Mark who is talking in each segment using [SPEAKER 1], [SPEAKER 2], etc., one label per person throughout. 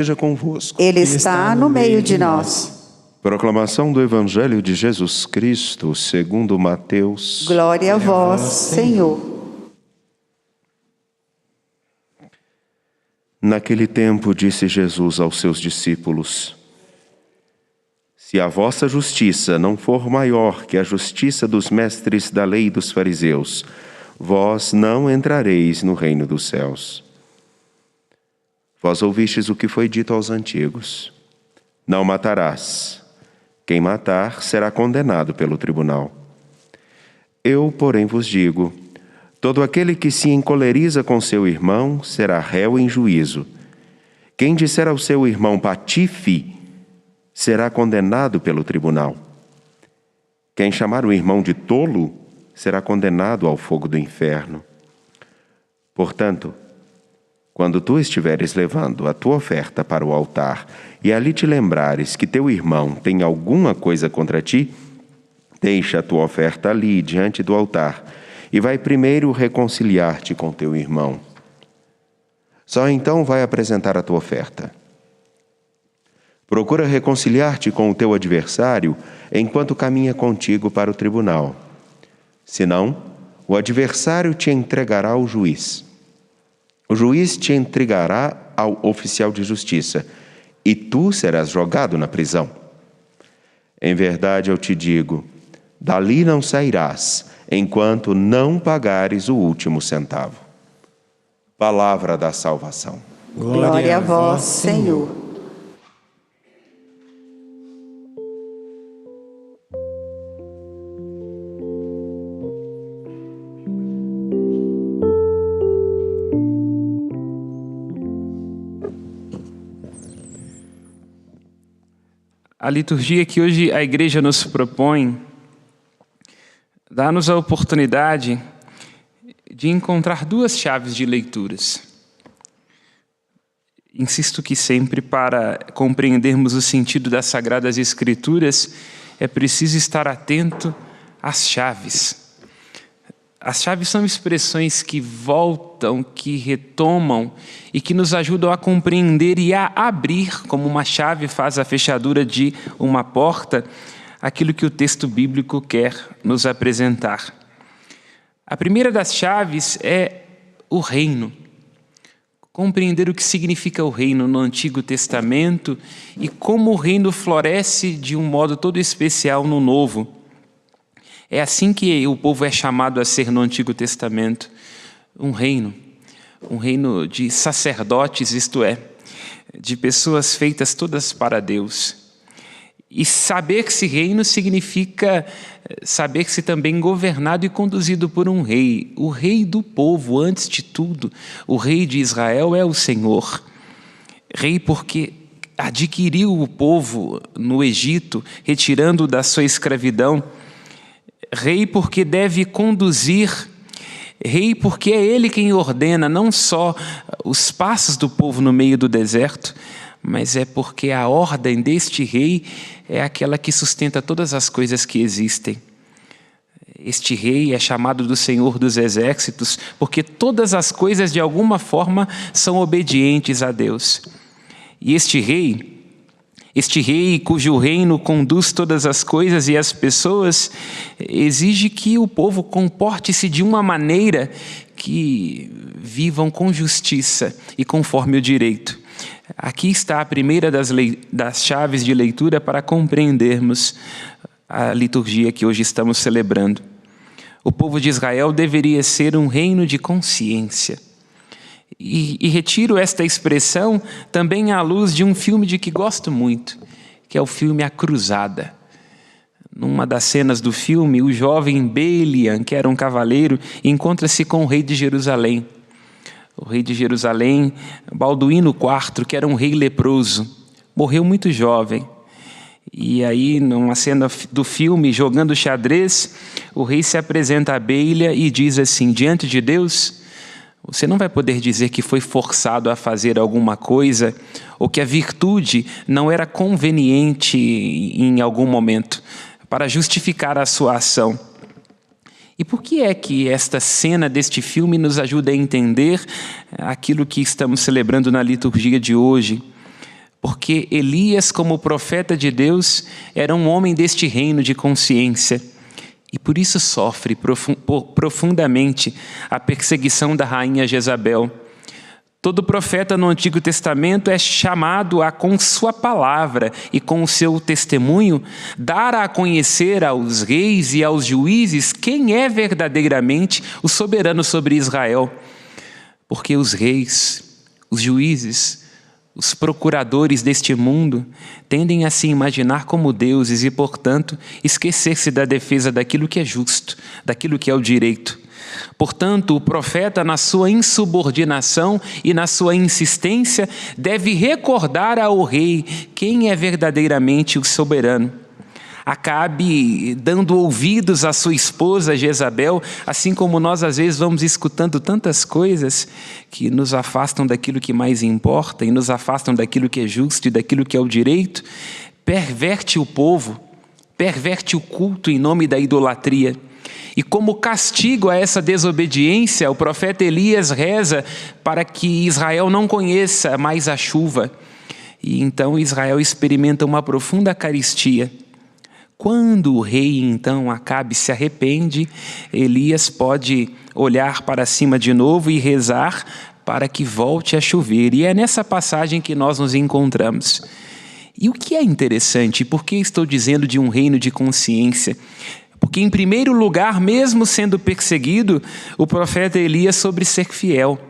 [SPEAKER 1] Seja convosco.
[SPEAKER 2] Ele está no meio de nós.
[SPEAKER 1] Proclamação do Evangelho de Jesus Cristo, segundo Mateus.
[SPEAKER 2] Glória a vós, Senhor.
[SPEAKER 1] Naquele tempo disse Jesus aos seus discípulos: Se a vossa justiça não for maior que a justiça dos mestres da lei e dos fariseus, vós não entrareis no reino dos céus. Vós ouvistes o que foi dito aos antigos: Não matarás. Quem matar será condenado pelo tribunal. Eu, porém, vos digo: todo aquele que se encoleriza com seu irmão será réu em juízo. Quem disser ao seu irmão patife será condenado pelo tribunal. Quem chamar o irmão de tolo será condenado ao fogo do inferno. Portanto, quando tu estiveres levando a tua oferta para o altar e ali te lembrares que teu irmão tem alguma coisa contra ti, deixa a tua oferta ali diante do altar e vai primeiro reconciliar-te com teu irmão. Só então vai apresentar a tua oferta. Procura reconciliar-te com o teu adversário enquanto caminha contigo para o tribunal. Senão, o adversário te entregará ao juiz. O juiz te entregará ao oficial de justiça, e tu serás jogado na prisão. Em verdade eu te digo, dali não sairás, enquanto não pagares o último centavo. Palavra da salvação.
[SPEAKER 2] Glória a vós, Senhor.
[SPEAKER 3] A liturgia que hoje a Igreja nos propõe dá-nos a oportunidade de encontrar duas chaves de leituras. Insisto que sempre, para compreendermos o sentido das Sagradas Escrituras, é preciso estar atento às chaves. As chaves são expressões que voltam, que retomam e que nos ajudam a compreender e a abrir, como uma chave faz a fechadura de uma porta, aquilo que o texto bíblico quer nos apresentar. A primeira das chaves é o reino. Compreender o que significa o reino no Antigo Testamento e como o reino floresce de um modo todo especial no Novo. É assim que o povo é chamado a ser no Antigo Testamento, um reino de sacerdotes, isto é, de pessoas feitas todas para Deus. E saber-se reino significa saber-se também governado e conduzido por um rei, o rei do povo, antes de tudo. O rei de Israel é o Senhor. Rei porque adquiriu o povo no Egito, retirando-o da sua escravidão. Rei porque deve conduzir, rei porque é ele quem ordena não só os passos do povo no meio do deserto, mas é porque a ordem deste rei é aquela que sustenta todas as coisas que existem. Este rei é chamado do Senhor dos Exércitos porque todas as coisas de alguma forma são obedientes a Deus. E este rei cujo reino conduz todas as coisas e as pessoas, exige que o povo comporte-se de uma maneira que vivam com justiça e conforme o direito. Aqui está a primeira das chaves de leitura para compreendermos a liturgia que hoje estamos celebrando. O povo de Israel deveria ser um reino de consciência. E retiro esta expressão também à luz de um filme de que gosto muito, que é o filme A Cruzada. Numa das cenas do filme, o jovem Belian, que era um cavaleiro, encontra-se com o rei de Jerusalém. O rei de Jerusalém, Balduíno IV, que era um rei leproso, morreu muito jovem. E aí, numa cena do filme, jogando xadrez, o rei se apresenta a Belian e diz assim: diante de Deus, você não vai poder dizer que foi forçado a fazer alguma coisa ou que a virtude não era conveniente em algum momento para justificar a sua ação. E por que é que esta cena deste filme nos ajuda a entender aquilo que estamos celebrando na liturgia de hoje? porque Elias, como profeta de Deus, era um homem deste reino de consciência e por isso sofre profundamente a perseguição da rainha Jezabel. Todo profeta no Antigo Testamento é chamado a, com sua palavra e com o seu testemunho, dar a conhecer aos reis e aos juízes quem é verdadeiramente o soberano sobre Israel. Porque os reis, os juízes, os procuradores deste mundo tendem a se imaginar como deuses e, portanto, esquecer-se da defesa daquilo que é justo, daquilo que é o direito. Portanto, o profeta, na sua insubordinação e na sua insistência, deve recordar ao rei quem é verdadeiramente o soberano. Acabe dando ouvidos à sua esposa Jezabel, assim como nós às vezes vamos escutando tantas coisas que nos afastam daquilo que mais importa e nos afastam daquilo que é justo e daquilo que é o direito, perverte o povo, perverte o culto em nome da idolatria. E como castigo a essa desobediência, o profeta Elias reza para que Israel não conheça mais a chuva. E então Israel experimenta uma profunda carestia. Quando o rei, então, Acabe se arrepende, Elias pode olhar para cima de novo e rezar para que volte a chover. E é nessa passagem que nós nos encontramos. E o que é interessante, por que estou dizendo de um reino de consciência? Porque, em primeiro lugar, mesmo sendo perseguido, o profeta Elias soube ser fiel,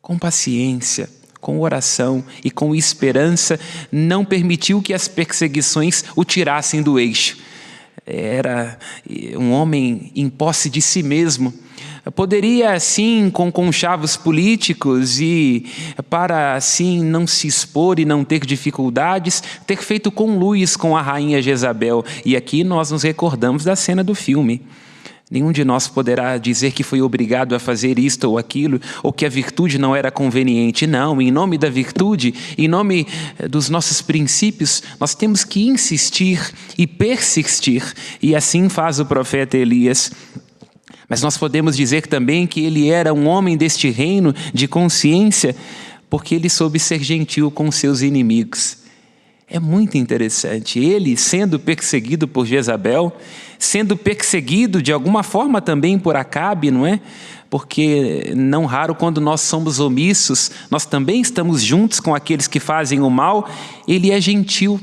[SPEAKER 3] com paciência, com oração e com esperança, não permitiu que as perseguições o tirassem do eixo. Era um homem em posse de si mesmo. Poderia, assim, com conchavos políticos e para, assim, não se expor e não ter dificuldades, ter feito conluios com a rainha Jezabel. E aqui nós nos recordamos da cena do filme. Nenhum de nós poderá dizer que foi obrigado a fazer isto ou aquilo, ou que a virtude não era conveniente. Não, em nome da virtude, em nome dos nossos princípios, nós temos que insistir e persistir. E assim faz o profeta Elias. Mas nós podemos dizer também que ele era um homem deste reino de consciência, porque ele soube ser gentil com seus inimigos. É muito interessante. Ele, sendo perseguido por Jezabel, sendo perseguido de alguma forma também por Acabe, não é? Porque não raro quando nós somos omissos, nós também estamos juntos com aqueles que fazem o mal. Ele é gentil.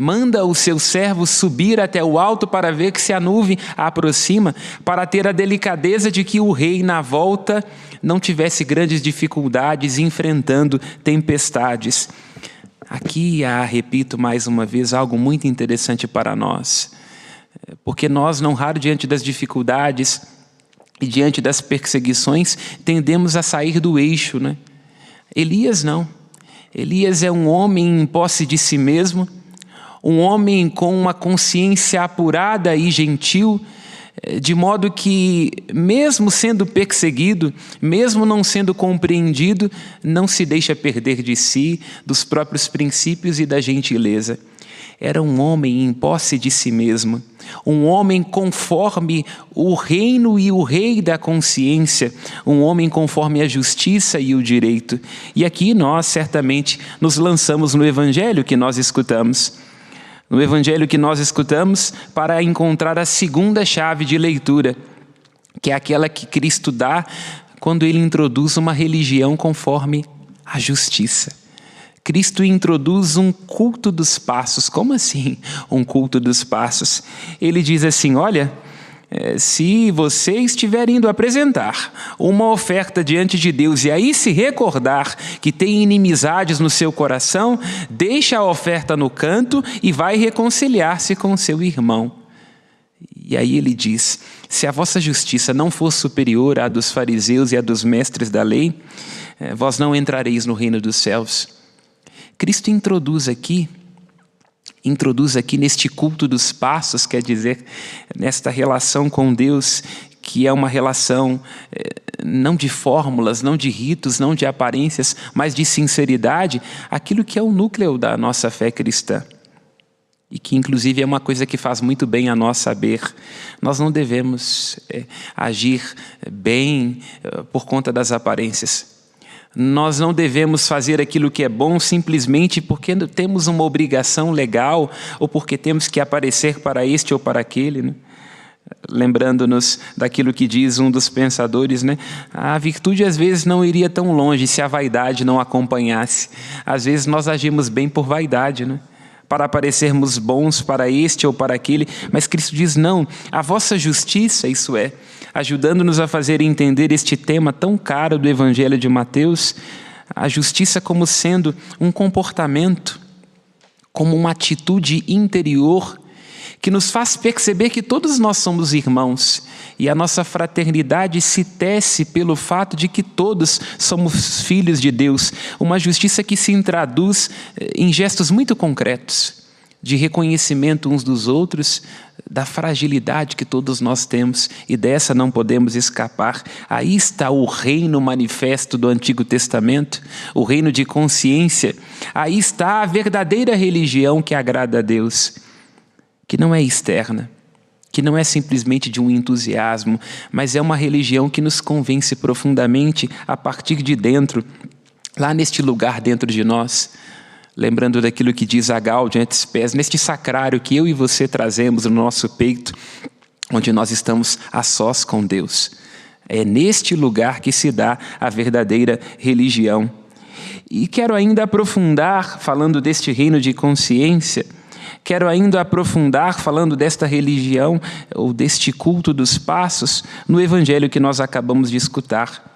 [SPEAKER 3] Manda o seu servo subir até o alto para ver que se a nuvem aproxima, para ter a delicadeza de que o rei na volta não tivesse grandes dificuldades enfrentando tempestades. Aqui há, repito mais uma vez, algo muito interessante para nós. Porque nós, não raro, diante das dificuldades e diante das perseguições, tendemos a sair do eixo, né? Elias não. Elias é um homem em posse de si mesmo, um homem com uma consciência apurada e gentil, de modo que, mesmo sendo perseguido, mesmo não sendo compreendido, não se deixa perder de si, dos próprios princípios e da gentileza. Era um homem em posse de si mesmo, um homem conforme o reino e o rei da consciência, um homem conforme a justiça e o direito. E aqui nós certamente nos lançamos no evangelho que nós escutamos. No evangelho que nós escutamos, para encontrar a segunda chave de leitura, que é aquela que Cristo dá quando ele introduz uma religião conforme a justiça. Cristo introduz um culto dos passos. Como assim um culto dos passos? Ele diz assim, olha, se você estiver indo apresentar uma oferta diante de Deus e aí se recordar que tem inimizades no seu coração, deixa a oferta no canto e vai reconciliar-se com seu irmão. E aí ele diz, se a vossa justiça não for superior à dos fariseus e à dos mestres da lei, vós não entrareis no reino dos céus. Cristo introduz aqui neste culto dos passos, quer dizer, nesta relação com Deus, que é uma relação não de fórmulas, não de ritos, não de aparências, mas de sinceridade, aquilo que é o núcleo da nossa fé cristã. E que, inclusive, é uma coisa que faz muito bem a nós saber. Nós não devemos agir bem por conta das aparências. Nós não devemos fazer aquilo que é bom simplesmente porque temos uma obrigação legal ou porque temos que aparecer para este ou para aquele, né? Lembrando-nos daquilo que diz um dos pensadores, né? A virtude às vezes não iria tão longe se a vaidade não acompanhasse. Às vezes nós agimos bem por vaidade, né? Para parecermos bons para este ou para aquele, mas Cristo diz não, a vossa justiça, isso é, ajudando-nos a fazer entender este tema tão caro do Evangelho de Mateus, a justiça como sendo um comportamento, como uma atitude interior que nos faz perceber que todos nós somos irmãos e a nossa fraternidade se tece pelo fato de que todos somos filhos de Deus. Uma justiça que se traduz em gestos muito concretos, de reconhecimento uns dos outros, da fragilidade que todos nós temos e dessa não podemos escapar. Aí está o reino manifesto do Antigo Testamento, o reino de consciência. Aí está a verdadeira religião que agrada a Deus, que não é externa, que não é simplesmente de um entusiasmo, mas é uma religião que nos convence profundamente a partir de dentro, lá neste lugar dentro de nós. Lembrando daquilo que diz a Gaudium et Spes, neste sacrário que eu e você trazemos no nosso peito, onde nós estamos a sós com Deus. É neste lugar que se dá a verdadeira religião. E quero ainda aprofundar, falando deste reino de consciência, quero ainda aprofundar, falando desta religião, ou deste culto dos passos, no Evangelho que nós acabamos de escutar.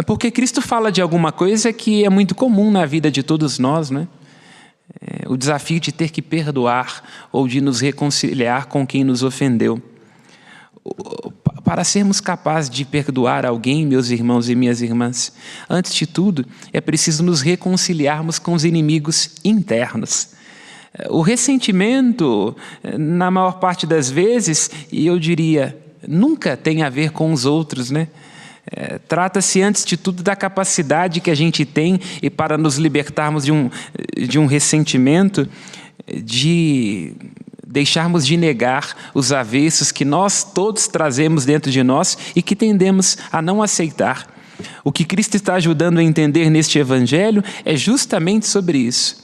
[SPEAKER 3] Porque Cristo fala de alguma coisa que é muito comum na vida de todos nós, né? O desafio de ter que perdoar ou de nos reconciliar com quem nos ofendeu. Para sermos capazes de perdoar alguém, meus irmãos e minhas irmãs, antes de tudo, é preciso nos reconciliarmos com os inimigos internos. O ressentimento, na maior parte das vezes, e eu diria, nunca tem a ver com os outros, né? Trata-se, antes de tudo, da capacidade que a gente tem e para nos libertarmos de um ressentimento, de deixarmos de negar os avessos que nós todos trazemos dentro de nós e que tendemos a não aceitar. O que Cristo está ajudando a entender neste Evangelho é justamente sobre isso.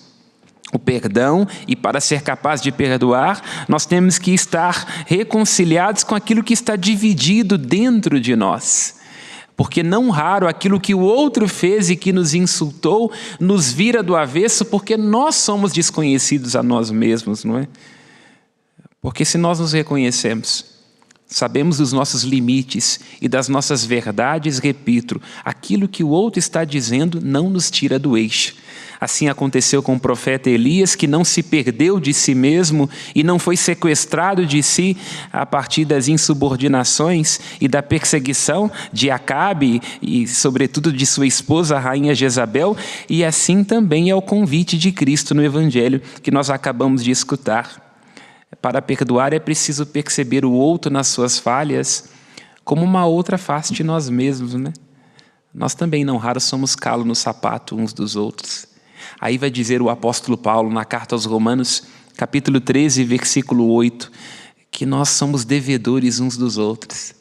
[SPEAKER 3] O perdão, e para ser capaz de perdoar, nós temos que estar reconciliados com aquilo que está dividido dentro de nós. Porque não raro aquilo que o outro fez e que nos insultou, nos vira do avesso porque nós somos desconhecidos a nós mesmos, não é? Porque se nós nos reconhecemos, sabemos dos nossos limites e das nossas verdades, repito, aquilo que o outro está dizendo não nos tira do eixo. Assim aconteceu com o profeta Elias, que não se perdeu de si mesmo e não foi sequestrado de si a partir das insubordinações e da perseguição de Acabe e, sobretudo, de sua esposa, a rainha Jezabel. E assim também é o convite de Cristo no Evangelho que nós acabamos de escutar. Para perdoar é preciso perceber o outro nas suas falhas como uma outra face de nós mesmos, né? Nós também, não raro, somos calo no sapato uns dos outros. Aí vai dizer o apóstolo Paulo na carta aos Romanos, capítulo 13, versículo 8, que nós somos devedores uns dos outros.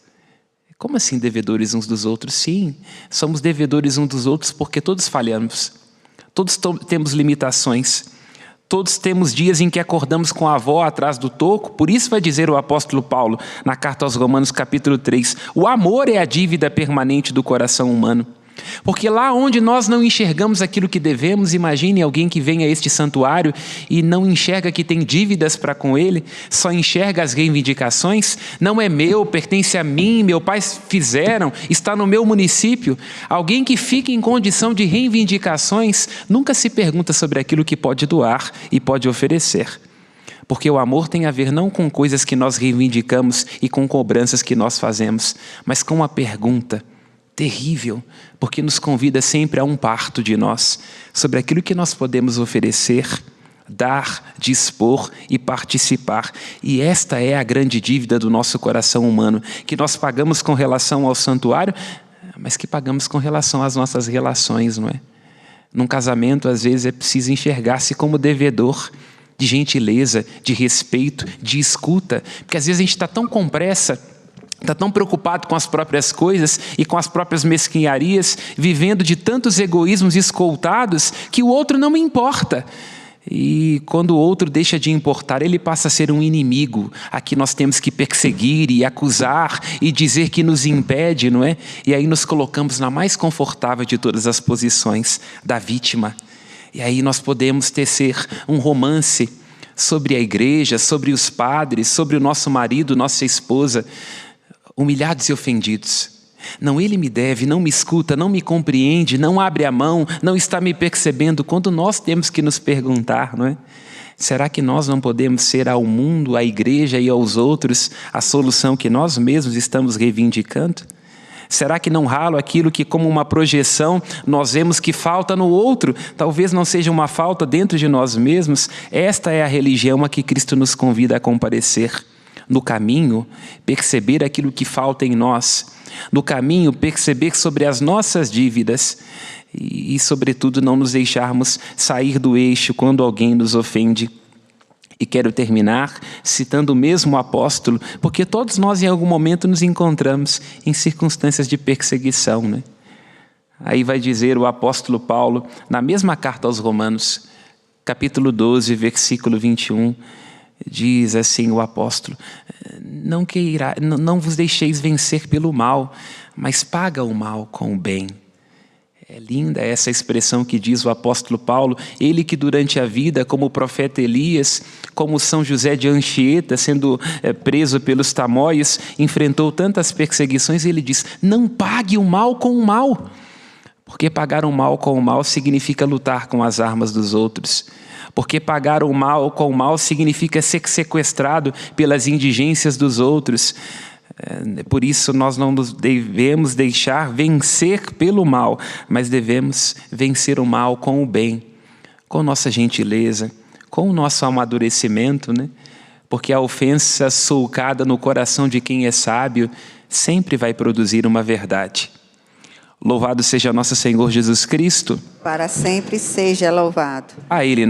[SPEAKER 3] Como assim devedores uns dos outros? Sim, somos devedores uns dos outros porque todos falhamos, todos temos limitações, todos temos dias em que acordamos com a avó atrás do toco. Por isso vai dizer o apóstolo Paulo na carta aos Romanos, capítulo 3, o amor é a dívida permanente do coração humano. Porque lá onde nós não enxergamos aquilo que devemos, imagine alguém que vem a este santuário e não enxerga que tem dívidas para com ele, só enxerga as reivindicações, não é meu, pertence a mim, meus pais fizeram, está no meu município. Alguém que fica em condição de reivindicações nunca se pergunta sobre aquilo que pode doar e pode oferecer. Porque o amor tem a ver não com coisas que nós reivindicamos e com cobranças que nós fazemos, mas com uma pergunta terrível, porque nos convida sempre a um parto de nós, sobre aquilo que nós podemos oferecer, dar, dispor e participar. E esta é a grande dívida do nosso coração humano, que nós pagamos com relação ao santuário, mas que pagamos com relação às nossas relações, não é? Num casamento, às vezes, é preciso enxergar-se como devedor de gentileza, de respeito, de escuta, porque às vezes a gente está tão com pressa Está tão preocupado com as próprias coisas e com as próprias mesquinharias, vivendo de tantos egoísmos escoltados, que o outro não importa. E quando o outro deixa de importar, ele passa a ser um inimigo, a que nós temos que perseguir e acusar e dizer que nos impede, não é? E aí nos colocamos na mais confortável de todas as posições, da vítima. E aí nós podemos tecer um romance sobre a igreja, sobre os padres, sobre o nosso marido, nossa esposa, humilhados e ofendidos. Não, ele me deve, não me escuta, não me compreende, não abre a mão, não está me percebendo, quando nós temos que nos perguntar, não é? Será que nós não podemos ser ao mundo, à igreja e aos outros a solução que nós mesmos estamos reivindicando? Será que não ralo aquilo que, como uma projeção, nós vemos que falta no outro? Talvez não seja uma falta dentro de nós mesmos. Esta é a religião a que Cristo nos convida a comparecer. No caminho, perceber aquilo que falta em nós. No caminho, perceber sobre as nossas dívidas. E, sobretudo, não nos deixarmos sair do eixo quando alguém nos ofende. E quero terminar citando o mesmo apóstolo, porque todos nós em algum momento nos encontramos em circunstâncias de perseguição, né? Aí vai dizer o apóstolo Paulo, na mesma carta aos Romanos, capítulo 12, versículo 21, diz assim o apóstolo: não vos deixeis vencer pelo mal, mas paga o mal com o bem. É linda essa expressão que diz o apóstolo Paulo, ele que durante a vida, como o profeta Elias, como São José de Anchieta, sendo preso pelos tamoios, enfrentou tantas perseguições, ele diz: não pague o mal com o mal, porque pagar o mal com o mal significa lutar com as armas dos outros. Porque pagar o mal com o mal significa ser sequestrado pelas indigências dos outros. Por isso nós não nos devemos deixar vencer pelo mal, mas devemos vencer o mal com o bem, com nossa gentileza, com o nosso amadurecimento, né? Porque a ofensa sulcada no coração de quem é sábio sempre vai produzir uma verdade. Louvado seja nosso Senhor Jesus Cristo.
[SPEAKER 2] Para sempre seja louvado.
[SPEAKER 3] A Ele